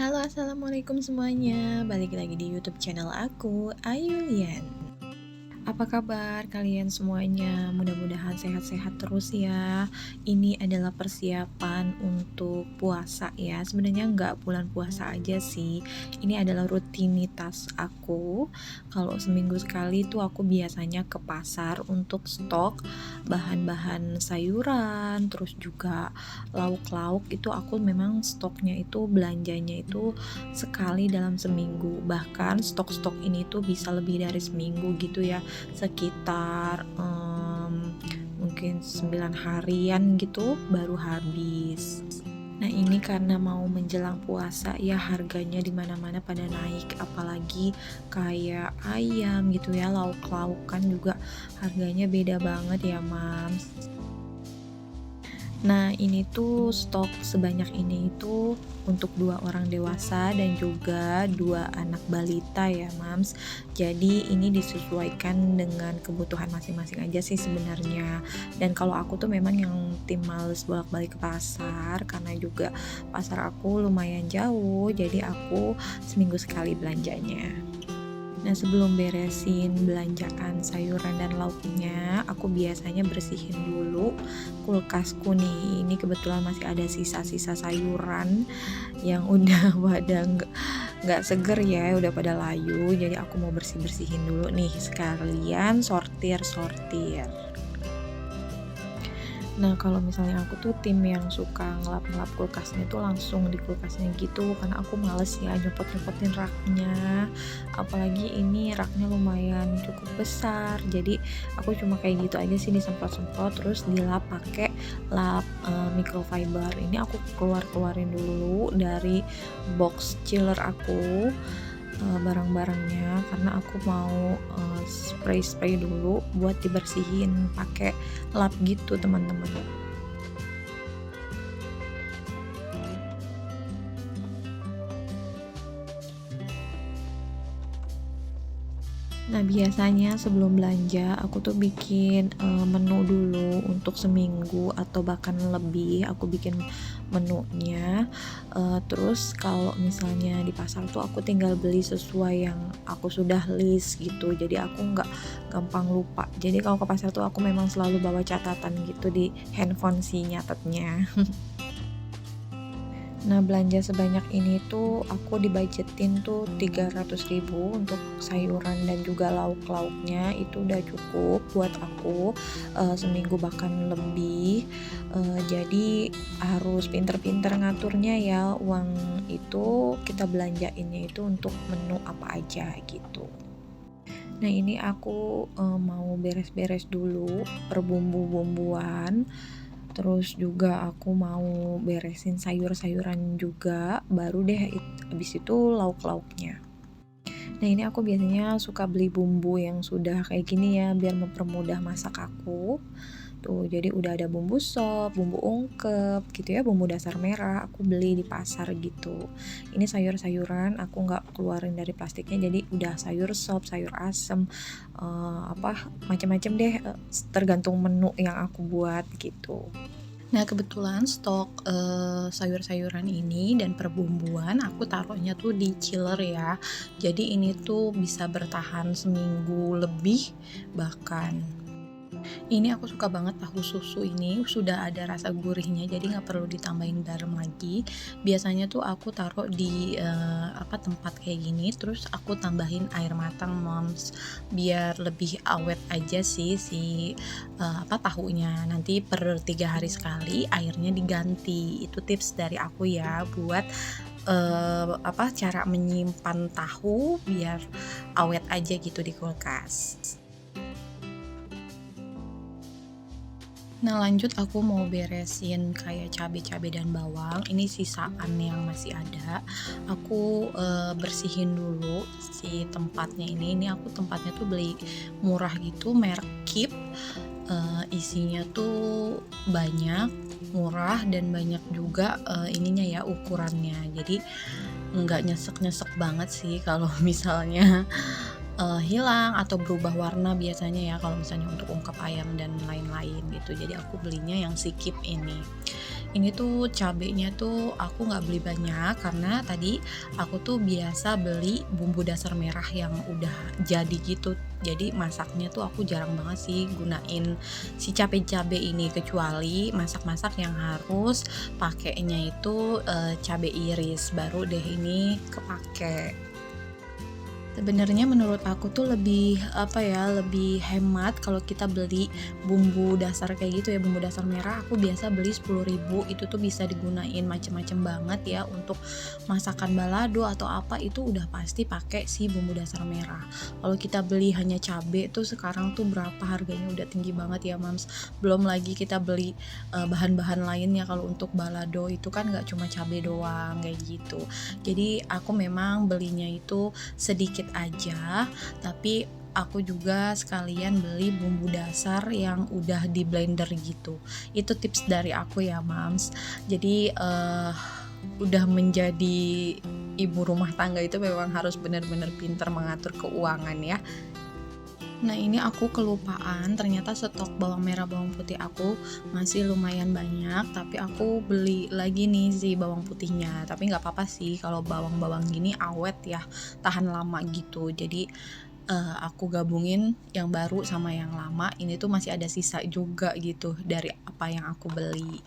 Halo, assalamualaikum semuanya. Balik lagi di YouTube channel aku, Ayulian. Apa kabar kalian semuanya? Mudah-mudahan sehat-sehat terus ya. Ini adalah persiapan untuk puasa ya. Sebenarnya nggak bulan puasa aja sih. Ini adalah rutinitas aku. Kalau seminggu sekali tuh aku biasanya ke pasar untuk stok bahan-bahan sayuran, terus juga lauk-lauk itu aku memang stoknya itu belanjanya itu sekali dalam seminggu. Bahkan stok-stok ini tuh bisa lebih dari seminggu gitu ya, sekitar mungkin 9 harian gitu baru habis. Nah ini karena mau menjelang puasa ya, harganya dimana-mana pada naik, apalagi kayak ayam gitu ya, lauk-lauk kan juga harganya beda banget ya Mams. Nah ini tuh stok sebanyak ini itu untuk 2 orang dewasa dan juga 2 anak balita ya Mams. Jadi ini disesuaikan dengan kebutuhan masing-masing aja sih sebenarnya. Dan kalau aku tuh memang yang tim males bolak-balik ke pasar, karena juga pasar aku lumayan jauh, jadi aku seminggu sekali belanjanya. Nah sebelum beresin belanjaan sayuran dan lauknya, aku biasanya bersihin dulu kulkasku nih. Ini kebetulan masih ada sisa-sisa sayuran yang udah pada nggak seger ya, udah pada layu. Jadi aku mau bersih-bersihin dulu nih, sekalian sortir-sortir. Nah kalau misalnya aku tuh tim yang suka ngelap-ngelap kulkasnya tuh langsung di kulkasnya gitu, karena aku males ya nyopot-nyopotin raknya, apalagi ini raknya lumayan cukup besar, jadi aku cuma kayak gitu aja sih, disemprot-semprot terus dilap pakai lap microfiber. Ini aku keluarin dulu dari box chiller aku barang-barangnya, karena aku mau spray dulu buat dibersihin pakai lap gitu teman-teman. Nah biasanya sebelum belanja aku tuh bikin menu dulu untuk seminggu atau bahkan lebih, aku bikin menunya. Terus kalau misalnya di pasar tuh aku tinggal beli sesuai yang aku sudah list gitu, jadi aku nggak gampang lupa. Jadi kalau ke pasar tuh aku memang selalu bawa catatan gitu di handphone si nyatetnya. Nah belanja sebanyak ini tuh aku dibajetin tuh 300.000 untuk sayuran dan juga lauk-lauknya, itu udah cukup buat aku seminggu bahkan lebih. Jadi harus pinter-pinter ngaturnya ya, uang itu kita belanjainnya itu untuk menu apa aja gitu. Nah ini aku mau beres-beres dulu perbumbu-bumbuan. Terus juga aku mau beresin sayur-sayuran juga, baru deh habis itu lauk-lauknya. Nah ini aku biasanya suka beli bumbu yang sudah kayak gini ya, biar mempermudah masak aku. Tuh, jadi udah ada bumbu sop, bumbu ungkep gitu ya, bumbu dasar merah, aku beli di pasar gitu. Ini sayur-sayuran aku nggak keluarin dari plastiknya, jadi udah sayur sop, sayur asem, macam-macam deh, tergantung menu yang aku buat gitu. Nah kebetulan stok sayur-sayuran ini dan perbumbuan aku taruhnya tuh di chiller ya. Jadi ini tuh bisa bertahan seminggu lebih bahkan. Ini aku suka banget tahu susu ini, sudah ada rasa gurihnya jadi nggak perlu ditambahin garam lagi. Biasanya tuh aku taruh di tempat kayak gini, terus aku tambahin air matang Moms, biar lebih awet aja sih si tahunya. Nanti per 3 hari sekali airnya diganti. Itu tips dari aku ya buat cara menyimpan tahu biar awet aja gitu di kulkas. Nah lanjut aku mau beresin kayak cabai-cabai dan bawang. Ini sisaan yang masih ada. Aku bersihin dulu si tempatnya ini. Ini aku tempatnya tuh beli murah gitu, merek Keep. Isinya tuh banyak, murah dan banyak juga ininya ya ukurannya. Jadi nggak nyesek-nyesek banget sih kalau misalnya hilang atau berubah warna biasanya ya kalau misalnya untuk ungkep ayam dan lain-lain gitu. Jadi aku belinya yang sikip ini. Ini tuh cabenya tuh aku nggak beli banyak karena tadi aku tuh biasa beli bumbu dasar merah yang udah jadi gitu. Jadi masaknya tuh aku jarang banget sih gunain si cabe-cabe ini, kecuali masak-masak yang harus pakainya itu cabe iris, baru deh ini kepake. Sebenarnya menurut aku tuh lebih, apa ya, lebih hemat kalau kita beli bumbu dasar kayak gitu ya, bumbu dasar merah aku biasa beli 10.000, itu tuh bisa digunain macem-macem banget ya, untuk masakan balado atau apa itu udah pasti pakai si bumbu dasar merah. Kalau kita beli hanya cabe tuh sekarang tuh berapa harganya, udah tinggi banget ya Mams. Belum lagi kita beli, bahan-bahan lainnya, kalau untuk balado itu kan nggak cuma cabe doang, kayak gitu. Jadi aku memang belinya itu sedikit aja, tapi aku juga sekalian beli bumbu dasar yang udah di blender gitu. Itu tips dari aku ya Mams. Jadi udah menjadi ibu rumah tangga itu memang harus benar-benar pintar mengatur keuangan ya. Nah ini aku kelupaan, ternyata stok bawang merah bawang putih aku masih lumayan banyak, tapi aku beli lagi nih si bawang putihnya. Tapi nggak apa-apa sih kalau bawang-bawang gini awet ya, tahan lama gitu. Jadi aku gabungin yang baru sama yang lama, ini tuh masih ada sisa juga gitu dari apa yang aku beli.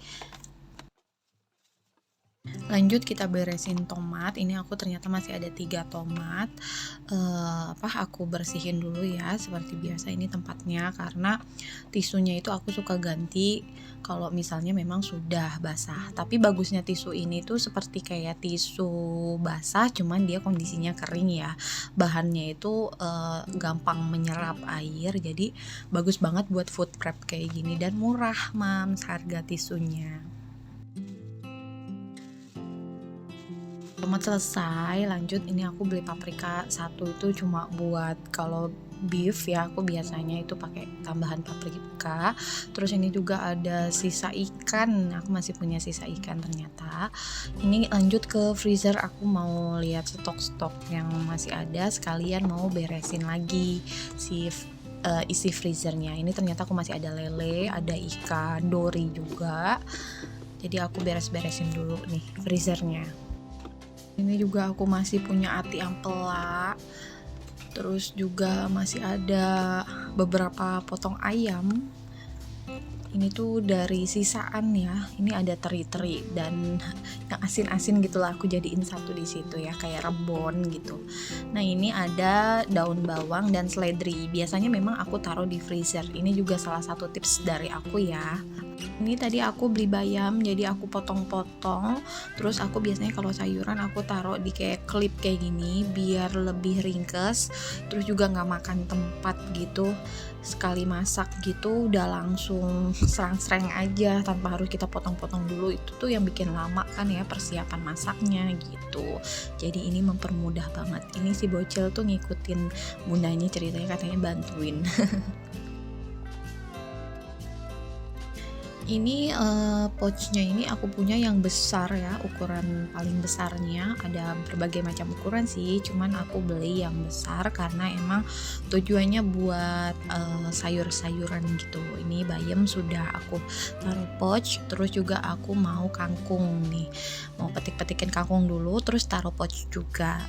Lanjut kita beresin tomat. Ini aku ternyata masih ada 3 tomat. Aku bersihin dulu ya seperti biasa ini tempatnya, karena tisunya itu aku suka ganti kalau misalnya memang sudah basah. Tapi bagusnya tisu ini tuh seperti kayak tisu basah, cuman dia kondisinya kering ya. Bahannya itu gampang menyerap air, jadi bagus banget buat food prep kayak gini, dan murah Mams harga tisunya. Tomat selesai, lanjut ini aku beli paprika satu, itu cuma buat kalau beef ya, aku biasanya itu pakai tambahan paprika. Terus ini juga ada sisa ikan, aku masih punya sisa ikan ternyata. Ini lanjut ke freezer, aku mau lihat stok-stok yang masih ada, sekalian mau beresin lagi si isi freezernya. Ini ternyata aku masih ada lele, ada ikan dori juga. Jadi aku beres-beresin dulu nih freezernya. Ini juga aku masih punya ati ampela, terus juga masih ada beberapa potong ayam. Ini tuh dari sisaan ya. Ini ada teri-teri dan yang asin-asin gitulah, aku jadiin satu di situ ya, kayak rebon gitu. Nah ini ada daun bawang dan seledri. Biasanya memang aku taruh di freezer. Ini juga salah satu tips dari aku ya. Ini tadi aku beli bayam, jadi aku potong-potong. Terus aku biasanya kalau sayuran aku taruh di kayak klip kayak gini biar lebih ringkes. Terus juga nggak makan tempat gitu. Sekali masak gitu udah langsung serang-serang aja tanpa harus kita potong-potong dulu. Itu tuh yang bikin lama kan ya persiapan masaknya gitu. Jadi ini mempermudah banget. Ini si bocil tuh ngikutin bundanya, ceritanya katanya bantuin. Ini pouchnya ini aku punya yang besar ya, ukuran paling besarnya. Ada berbagai macam ukuran sih, cuman aku beli yang besar karena emang tujuannya buat sayur-sayuran gitu. Ini bayam sudah aku taruh pouch, terus juga aku mau kangkung nih, mau petik-petikin kangkung dulu terus taruh pouch juga.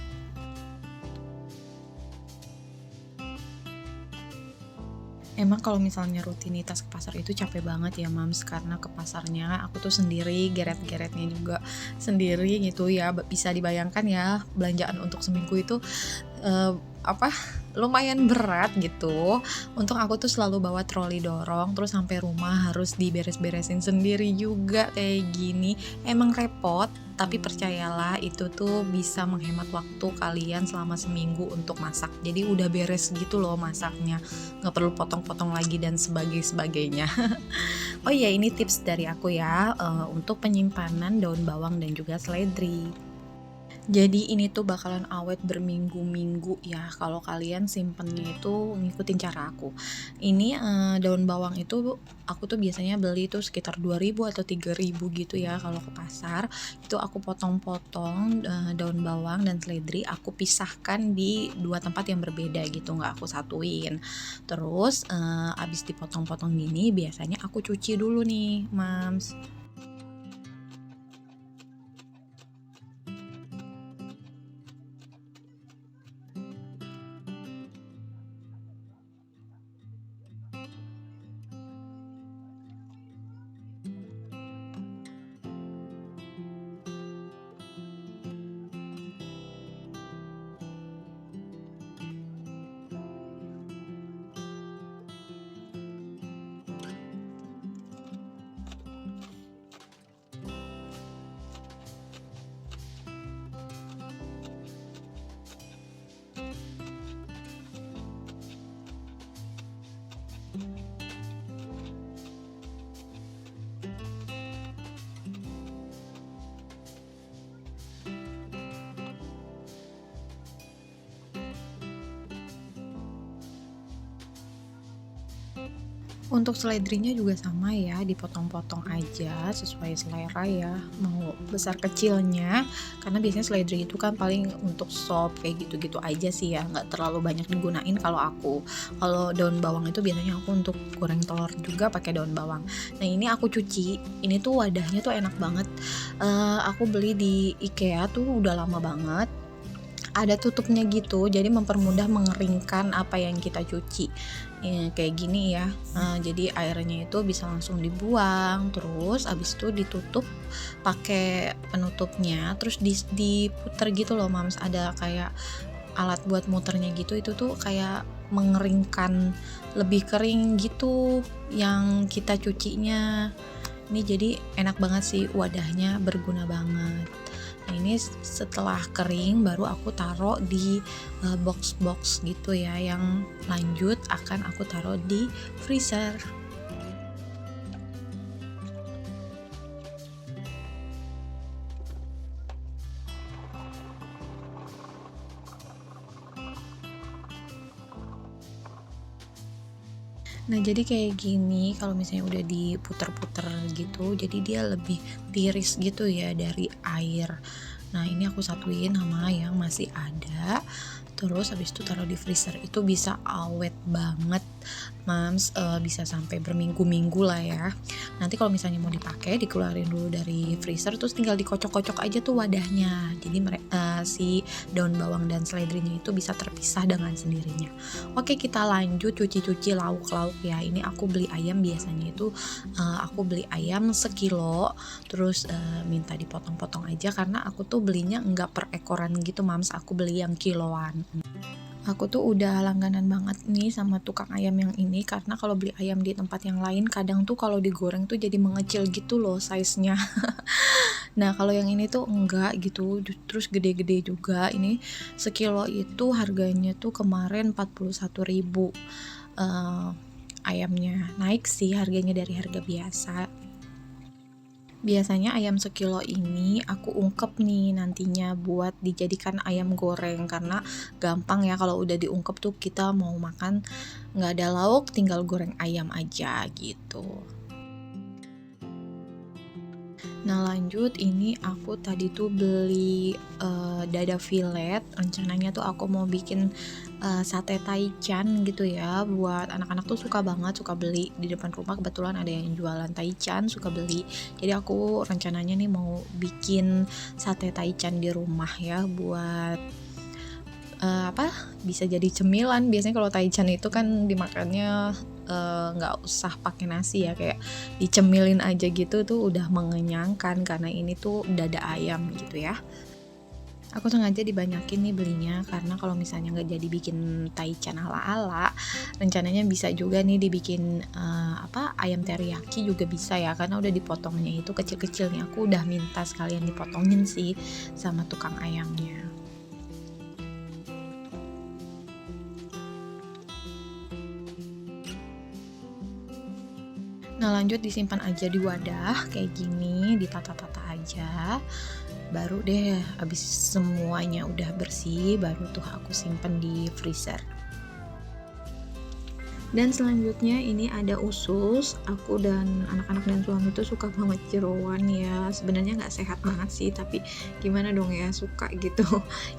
Emang kalau misalnya rutinitas ke pasar itu capek banget ya Mams, karena ke pasarnya aku tuh sendiri, geret-geretnya juga sendiri gitu ya. Bisa dibayangkan ya belanjaan untuk seminggu itu eh, apa lumayan berat gitu. Untung aku tuh selalu bawa troli dorong, terus sampai rumah harus diberes-beresin sendiri juga kayak gini. Emang repot, tapi percayalah itu tuh bisa menghemat waktu kalian selama seminggu untuk masak. Jadi udah beres gitu loh masaknya, nggak perlu potong-potong lagi dan sebagainya. Oh iya, ini tips dari aku ya untuk penyimpanan daun bawang dan juga seledri. Jadi ini tuh bakalan awet berminggu-minggu ya kalau kalian simpennya itu ngikutin cara aku. Ini, daun bawang itu aku tuh biasanya beli tuh sekitar 2.000 atau 3.000 gitu ya kalau ke pasar. Itu aku potong-potong, daun bawang dan seledri aku pisahkan di 2 tempat yang berbeda gitu, nggak aku satuin. Terus, habis dipotong-potong gini biasanya aku cuci dulu nih, Mams. Untuk seledrinya juga sama ya, dipotong-potong aja sesuai selera ya, mau besar kecilnya. Karena biasanya seledri itu kan paling untuk sop kayak gitu-gitu aja sih ya, nggak terlalu banyak digunain kalau aku. Kalau daun bawang itu biasanya aku untuk goreng telur juga pakai daun bawang. Nah ini aku cuci, ini tuh wadahnya tuh enak banget. Aku beli di IKEA tuh udah lama banget. Ada tutupnya gitu, jadi mempermudah mengeringkan apa yang kita cuci. Kayak gini ya, jadi airnya itu bisa langsung dibuang, terus abis itu ditutup pakai penutupnya, terus diputer gitu loh Mams, ada kayak alat buat muternya gitu, itu tuh kayak mengeringkan, lebih kering gitu yang kita cucinya. Ini jadi enak banget sih, wadahnya berguna banget. Nah ini setelah kering baru aku taruh di box-box gitu ya, yang lanjut akan aku taruh di freezer. Nah, jadi kayak gini kalau misalnya udah diputer-puter gitu, jadi dia lebih tiris gitu ya dari air. Nah, ini aku satuin sama yang masih ada. Terus habis itu taruh di freezer. Itu bisa awet banget, Mams, bisa sampai berminggu-minggu lah ya. Nanti kalau misalnya mau dipakai, dikeluarin dulu dari freezer terus tinggal dikocok-kocok aja tuh wadahnya. Jadi si daun bawang dan seledrinya itu bisa terpisah dengan sendirinya. Oke, kita lanjut cuci-cuci lauk-lauk ya. Ini aku beli ayam biasanya itu aku beli ayam sekilo, terus minta dipotong-potong aja karena aku tuh belinya nggak per ekoran gitu Mams, aku beli yang kiloan. Aku tuh udah langganan banget nih sama tukang ayam yang ini karena kalau beli ayam di tempat yang lain kadang tuh kalau digoreng tuh jadi mengecil gitu loh size-nya. Nah, kalau yang ini tuh enggak gitu, terus gede-gede juga. Ini sekilo itu harganya tuh kemarin 41.000. eh Ayamnya naik sih harganya dari harga biasa. Biasanya ayam sekilo ini aku ungkep nih nantinya buat dijadikan ayam goreng karena gampang ya kalau udah diungkep tuh kita mau makan nggak ada lauk tinggal goreng ayam aja gitu. Nah lanjut, ini aku tadi tuh beli dada filet, rencananya tuh aku mau bikin sate taichan gitu ya, buat anak-anak tuh suka banget, suka beli di depan rumah, kebetulan ada yang jualan taichan, suka beli. Jadi aku rencananya nih mau bikin sate taichan di rumah ya, buat bisa jadi cemilan. Biasanya kalau taichan itu kan dimakannya nggak usah pakai nasi ya, kayak dicemilin aja gitu tuh udah mengenyangkan, karena ini tuh dada ayam gitu ya. Aku sengaja dibanyakin nih belinya karena kalau misalnya nggak jadi bikin taichan ala-ala, rencananya bisa juga nih dibikin ayam teriyaki juga bisa ya, karena udah dipotongnya itu kecil-kecil nih. Aku udah minta sekalian dipotongin sih sama tukang ayamnya. Nah lanjut disimpan aja di wadah kayak gini, ditata-tata aja. Baru deh habis semuanya udah bersih, baru tuh aku simpen di freezer. Dan selanjutnya ini ada usus. Aku dan anak-anak dan suami tuh suka banget jeroan ya. Sebenarnya nggak sehat banget sih, tapi gimana dong ya, suka gitu.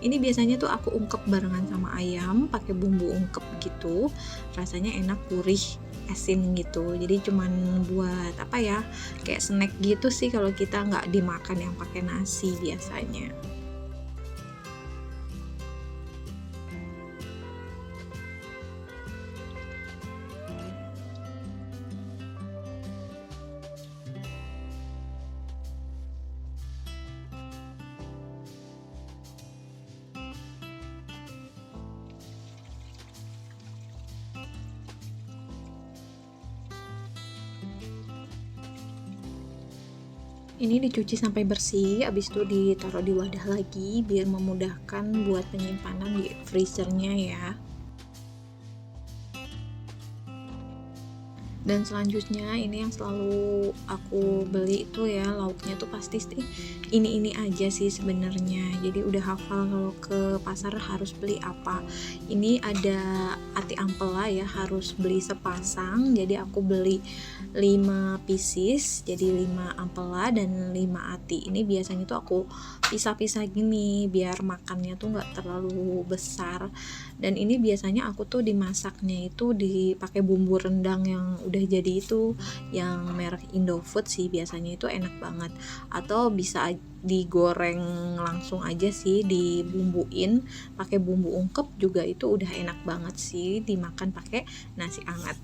Ini biasanya tuh aku ungkep barengan sama ayam, pakai bumbu ungkep gitu. Rasanya enak, gurih, asin gitu. Jadi cuman buat apa ya, kayak snack gitu sih kalau kita nggak dimakan yang pakai nasi biasanya. Ini dicuci sampai bersih, habis itu ditaruh di wadah lagi biar memudahkan buat penyimpanan di freezernya ya. Dan selanjutnya ini yang selalu aku beli itu ya, lauknya tuh pasti ini aja sih sebenarnya. Jadi udah hafal kalau ke pasar harus beli apa. Ini ada ati ampela ya, harus beli sepasang. Jadi aku beli 5 pieces, jadi 5 ampela dan 5 ati. Ini biasanya tuh aku pisah-pisah gini biar makannya tuh nggak terlalu besar. Dan ini biasanya aku tuh dimasaknya itu dipakai bumbu rendang yang udah jadi itu, yang merek Indofood sih, biasanya itu enak banget. Atau bisa digoreng langsung aja sih, dibumbuin pakai bumbu ungkep juga itu udah enak banget sih dimakan pakai nasi anget.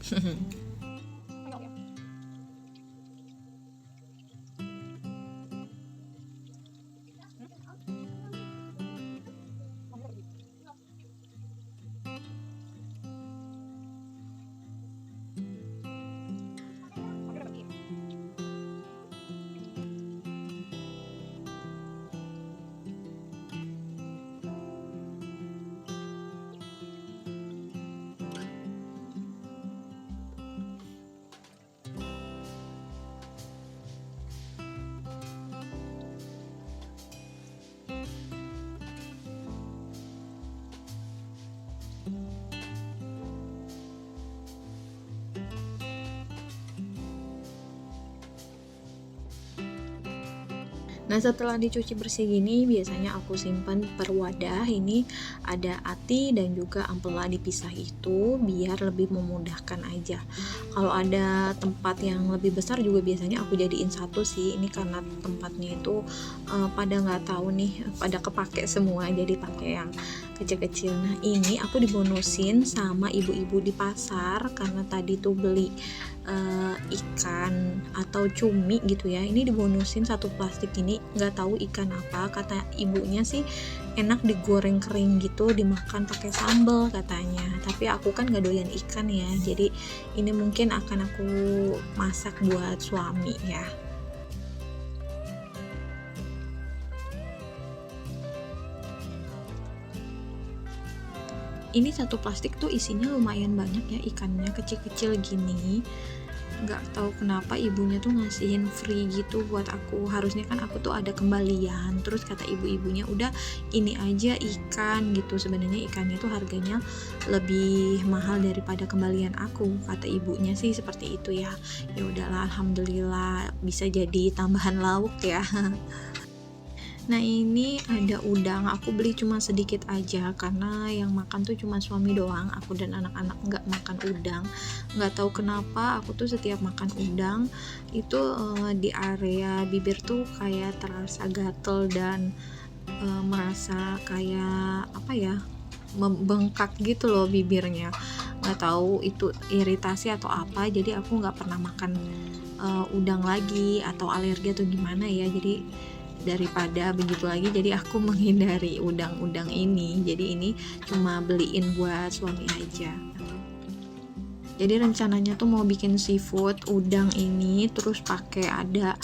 Nah, setelah dicuci bersih gini, biasanya aku simpan per wadah. Ini ada ati dan juga ampela dipisah itu biar lebih memudahkan aja. Kalau ada tempat yang lebih besar juga biasanya aku jadiin satu sih. Ini karena tempatnya itu pada nggak tahu nih, pada kepake semua, jadi pakai yang kecil-kecil. Nah, ini aku dibonusin sama ibu-ibu di pasar karena tadi tuh beli ikan atau cumi gitu ya. Ini dibonusin satu plastik ini, nggak tahu ikan apa, kata ibunya sih enak digoreng kering gitu, dimakan pakai sambal katanya. Tapi aku kan nggak doyan ikan ya, jadi ini mungkin akan aku masak buat suami ya. Ini satu plastik tuh isinya lumayan banyak ya, ikannya kecil-kecil gini. Nggak tahu kenapa ibunya tuh ngasihin free gitu buat aku. Harusnya kan aku tuh ada kembalian, terus kata ibu-ibunya udah ini aja ikan gitu. Sebenarnya ikannya tuh harganya lebih mahal daripada kembalian aku, kata ibunya sih seperti itu ya. Ya udahlah, alhamdulillah bisa jadi tambahan lauk ya. Nah, ini ada udang, aku beli cuma sedikit aja karena yang makan tuh cuma suami doang, aku dan anak-anak nggak makan udang. Nggak tahu kenapa aku tuh setiap makan udang itu di area bibir tuh kayak terasa gatel dan merasa kayak apa ya, membengkak gitu loh bibirnya. Nggak tahu itu iritasi atau apa, jadi aku nggak pernah makan udang lagi atau alergi atau gimana ya. Jadi daripada begitu lagi, jadi aku menghindari udang-udang ini. Jadi ini cuma beliin buat suami aja. Jadi rencananya tuh mau bikin seafood udang ini, terus pakai ada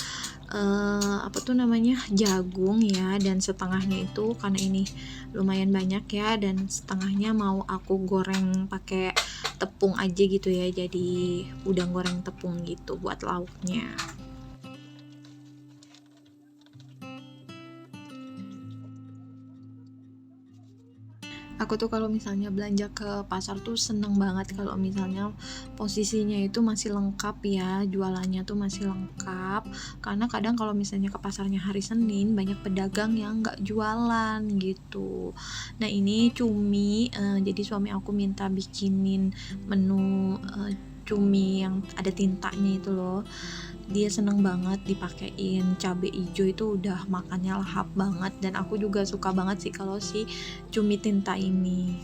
apa tuh namanya, jagung ya, dan setengahnya itu karena ini lumayan banyak ya, dan setengahnya mau aku goreng pakai tepung aja gitu ya, jadi udang goreng tepung gitu buat lauknya. Aku tuh kalau misalnya belanja ke pasar tuh seneng banget kalau misalnya posisinya itu masih lengkap ya, jualannya tuh masih lengkap. Karena kadang kalau misalnya ke pasarnya hari Senin, banyak pedagang yang nggak jualan gitu. Nah ini cumi, jadi suami aku minta bikinin menu cumi yang ada tintanya itu loh. Dia seneng banget dipakein cabe ijo, itu udah makannya lahap banget, dan aku juga suka banget sih kalau si cumi tinta ini.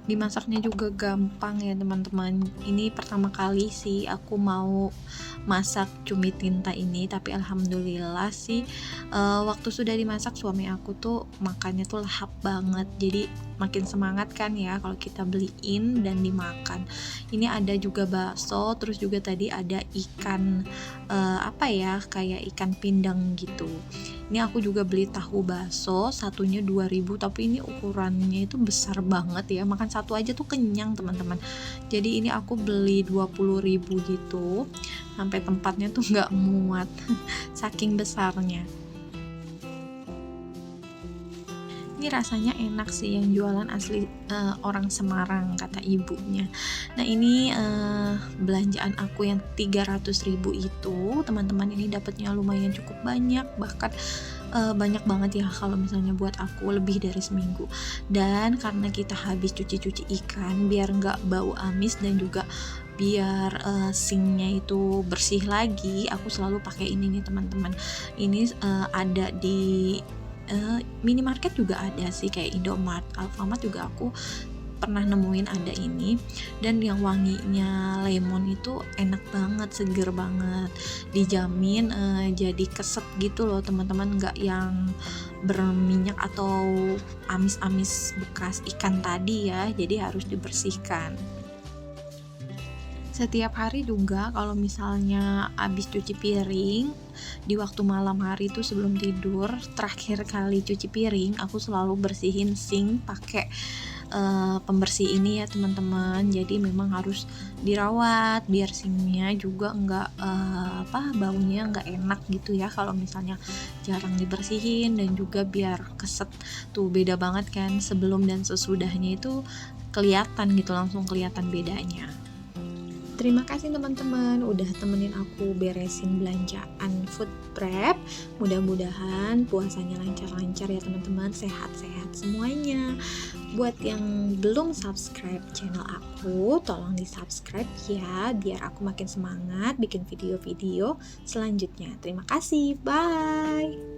Dimasaknya juga gampang ya teman-teman. Ini pertama kali sih aku mau masak cumi tinta ini, tapi alhamdulillah sih waktu sudah dimasak suami aku tuh makannya tuh lahap banget. Jadi makin semangat kan ya kalau kita beliin dan dimakan. Ini ada juga bakso, terus juga tadi ada ikan apa ya, kayak ikan pindang gitu. Ini aku juga beli tahu bakso, satunya 2.000, tapi ini ukurannya itu besar banget ya. Makan satu aja tuh kenyang, teman-teman. Jadi ini aku beli 20.000 gitu. Sampai tempatnya tuh nggak muat saking besarnya. Ini rasanya enak sih, yang jualan asli orang Semarang kata ibunya. Nah ini belanjaan aku yang 300.000 itu, teman-teman, ini dapatnya lumayan cukup banyak, bahkan banyak banget ya kalau misalnya buat aku, lebih dari seminggu. Dan karena kita habis cuci-cuci ikan biar nggak bau amis dan juga biar sinknya itu bersih lagi, aku selalu pakai ini nih teman-teman. Ini ada di minimarket juga ada sih, kayak Indomart, Alfamart juga aku pernah nemuin ada ini. Dan yang wanginya lemon itu enak banget, seger banget, dijamin jadi keset gitu loh teman-teman, nggak yang berminyak atau amis-amis bekas ikan tadi ya, jadi harus dibersihkan. Setiap hari juga kalau misalnya habis cuci piring di waktu malam hari itu sebelum tidur, terakhir kali cuci piring aku selalu bersihin sink pakai pembersih ini ya teman-teman. Jadi memang harus dirawat biar sinknya juga nggak baunya nggak enak gitu ya kalau misalnya jarang dibersihin, dan juga biar keset. Tuh beda banget kan, sebelum dan sesudahnya itu kelihatan gitu, langsung kelihatan bedanya. Terima kasih teman-teman udah temenin aku beresin belanjaan food prep. Mudah-mudahan puasanya lancar-lancar ya teman-teman, sehat-sehat semuanya. Buat yang belum subscribe channel aku, tolong di subscribe ya, biar aku makin semangat bikin video-video selanjutnya. Terima kasih, bye.